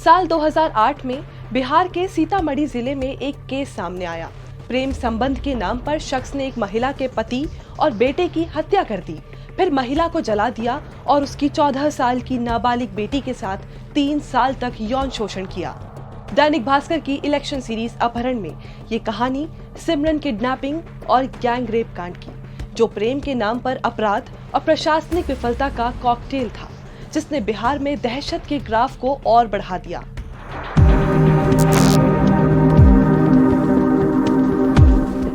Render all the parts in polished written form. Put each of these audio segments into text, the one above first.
साल 2008 में बिहार के सीतामढ़ी जिले में एक केस सामने आया। प्रेम संबंध के नाम पर शख्स ने एक महिला के पति और बेटे की हत्या कर दी, फिर महिला को जला दिया और उसकी 14 साल की नाबालिग बेटी के साथ 3 साल तक यौन शोषण किया। दैनिक भास्कर की इलेक्शन सीरीज अपहरण में ये कहानी सिमरन किडनैपिंग और गैंग रेप कांड की, जो प्रेम के नाम पर अपराध और प्रशासनिक विफलता का कॉकटेल था, जिसने बिहार में दहशत के ग्राफ को और बढ़ा दिया।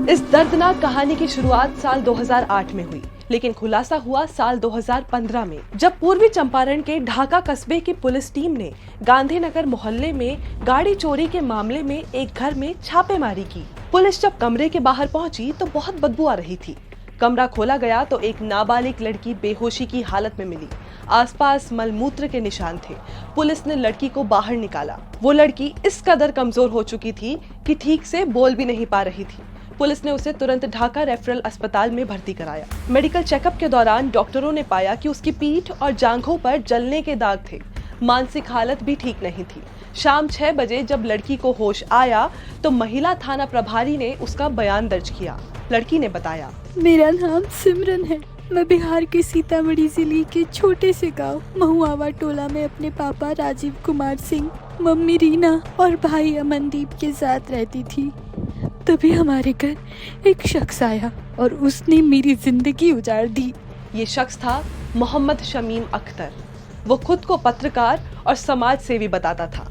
इस दर्दनाक कहानी की शुरुआत साल 2008 में हुई, लेकिन खुलासा हुआ साल 2015 में, जब पूर्वी चंपारण के ढाका कस्बे की पुलिस टीम ने गांधीनगर मोहल्ले में गाड़ी चोरी के मामले में एक घर में छापेमारी की। पुलिस जब कमरे के बाहर पहुंची तो बहुत बदबू आ रही थी। कमरा खोला गया तो एक नाबालिग लड़की बेहोशी की हालत में मिली। आसपास मलमूत्र के निशान थे। पुलिस ने लड़की को बाहर निकाला। वो लड़की इस कदर कमजोर हो चुकी थी कि ठीक से बोल भी नहीं पा रही थी। पुलिस ने उसे तुरंत ढाका रेफरल अस्पताल में भर्ती कराया। मेडिकल चेकअप के दौरान डॉक्टरों ने पाया कि उसकी पीठ और जांघों पर जलने के दाग थे। मानसिक हालत भी ठीक नहीं थी। शाम 6 बजे जब लड़की को होश आया तो महिला थाना प्रभारी ने उसका बयान दर्ज किया। लड़की ने बताया, मेरा नाम सिमरन है। मैं बिहार के सीतामढ़ी जिले के छोटे से गांव महुआवा टोला में अपने पापा राजीव कुमार सिंह, मम्मी रीना और भाई अमनदीप के साथ रहती थी। तभी हमारे घर एक शख्स आया और उसने मेरी जिंदगी उजाड़ दी। ये शख्स था मोहम्मद शमीम अख्तर। वो खुद को पत्रकार और समाज सेवी बताता था।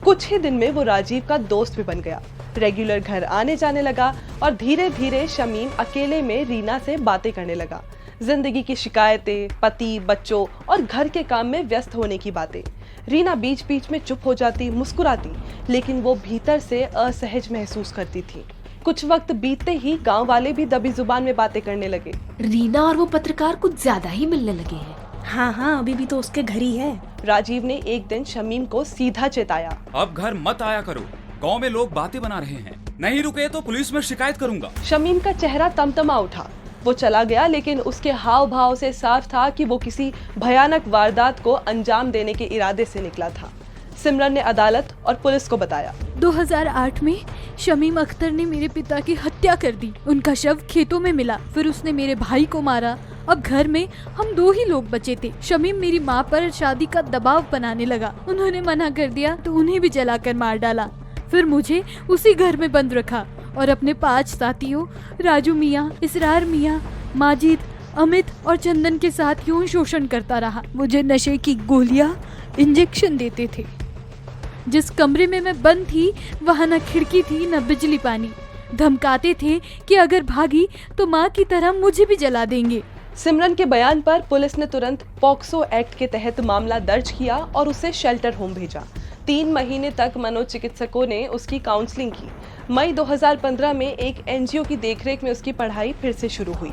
कुछ ही दिन में वो राजीव का दोस्त भी बन गया। रेगुलर घर आने जाने लगा और धीरे धीरे शमीम अकेले में रीना से बातें करने लगा। जिंदगी की शिकायतें, पति, बच्चों और घर के काम में व्यस्त होने की बातें। रीना बीच बीच में चुप हो जाती, मुस्कुराती, लेकिन वो भीतर से असहज महसूस करती थी। कुछ वक्त बीतते ही गांव वाले भी दबी जुबान में बातें करने लगे। रीना और वो पत्रकार कुछ ज्यादा ही मिलने लगे हैं। हाँ, अभी भी तो उसके घर ही है। राजीव ने एक दिन शमीम को सीधा चेताया, अब घर मत आया करो, गांव में लोग बातें बना रहे हैं, नहीं रुके तो पुलिस में शिकायत करूंगा। शमीम का चेहरा तमतमा उठा। वो चला गया, लेकिन उसके हाव भाव से साफ था कि वो किसी भयानक वारदात को अंजाम देने के इरादे से निकला था। सिमरन ने अदालत और पुलिस को बताया, 2008 में शमीम अख्तर ने मेरे पिता की हत्या कर दी। उनका शव खेतों में मिला। फिर उसने मेरे भाई को मारा। अब घर में हम 2 ही लोग बचे थे। शमीम मेरी माँ पर शादी का दबाव बनाने लगा। उन्होंने मना कर दिया तो उन्हें भी जलाकर मार डाला। फिर मुझे उसी घर में बंद रखा और अपने 5 साथियों राजू मियाँ, इसरार मियाँ, माजिद, अमित और चंदन के साथ यौन शोषण करता रहा। मुझे नशे की गोलियां, इंजेक्शन देते थे। जिस कमरे में मैं बंद थी वहाँ न खिड़की थी न बिजली पानी। धमकाते थे कि अगर भागी तो माँ की तरह मुझे भी जला देंगे। सिमरन के बयान पर पुलिस ने तुरंत पॉक्सो एक्ट के तहत मामला दर्ज किया और उसे शेल्टर होम भेजा। 3 महीने तक मनोचिकित्सकों ने उसकी काउंसलिंग की। मई 2015 में एक एनजीओ की देखरेख में उसकी पढ़ाई फिर से शुरू हुई।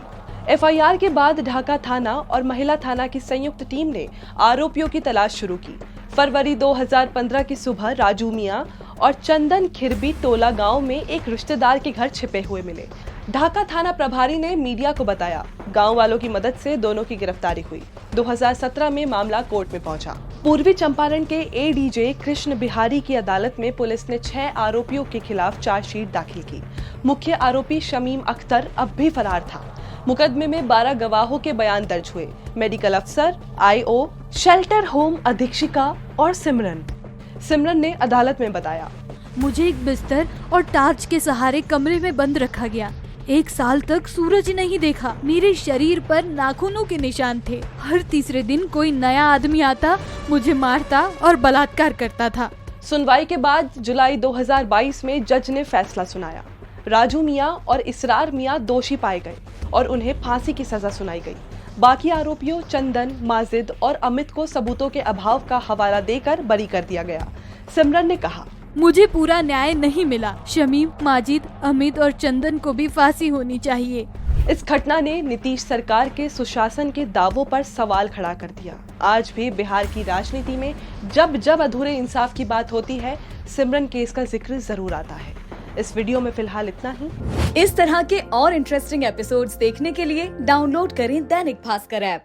एफआईआर के बाद ढाका थाना और महिला थाना की संयुक्त टीम ने आरोपियों की तलाश शुरू की। फरवरी 2015 की सुबह राजू मियाँ और चंदन खिरबी टोला गांव में एक रिश्तेदार के घर छिपे हुए मिले। ढाका थाना प्रभारी ने मीडिया को बताया। गांव वालों की मदद से दोनों की गिरफ्तारी हुई। 2017 में मामला कोर्ट में पहुंचा। पूर्वी चंपारण के एडीजे कृष्ण बिहारी की अदालत में पुलिस ने 6 आरोपियों के खिलाफ चार्जशीट दाखिल की। मुख्य आरोपी शमीम अख्तर अब भी फरार था। मुकदमे में 12 गवाहों के बयान दर्ज हुए। मेडिकल अफसर, आईओ, शेल्टर होम अधीक्षिका और सिमरन ने अदालत में बताया, मुझे एक बिस्तर और टार्च के सहारे कमरे में बंद रखा गया। 1 साल तक सूरज नहीं देखा। मेरे शरीर पर नाखूनों के निशान थे। हर तीसरे दिन कोई नया आदमी आता, मुझे मारता और बलात्कार करता था। सुनवाई के बाद जुलाई 2022 में जज ने फैसला सुनाया। राजू मियाँ और इसरार मियाँ दोषी पाए गए और उन्हें फांसी की सजा सुनाई गई। बाकी आरोपियों चंदन, माजिद और अमित को सबूतों के अभाव का हवाला देकर बरी कर दिया गया। सिमरन ने कहा, मुझे पूरा न्याय नहीं मिला। शमीम, माजिद, अमित और चंदन को भी फांसी होनी चाहिए। इस घटना ने नीतीश सरकार के सुशासन के दावों पर सवाल खड़ा कर दिया। आज भी बिहार की राजनीति में जब जब अधूरे इंसाफ की बात होती है, सिमरन केस का जिक्र जरूर आता है। इस वीडियो में फिलहाल इतना ही। इस तरह के और इंटरेस्टिंग एपिसोड्स देखने के लिए डाउनलोड करें दैनिक भास्कर ऐप।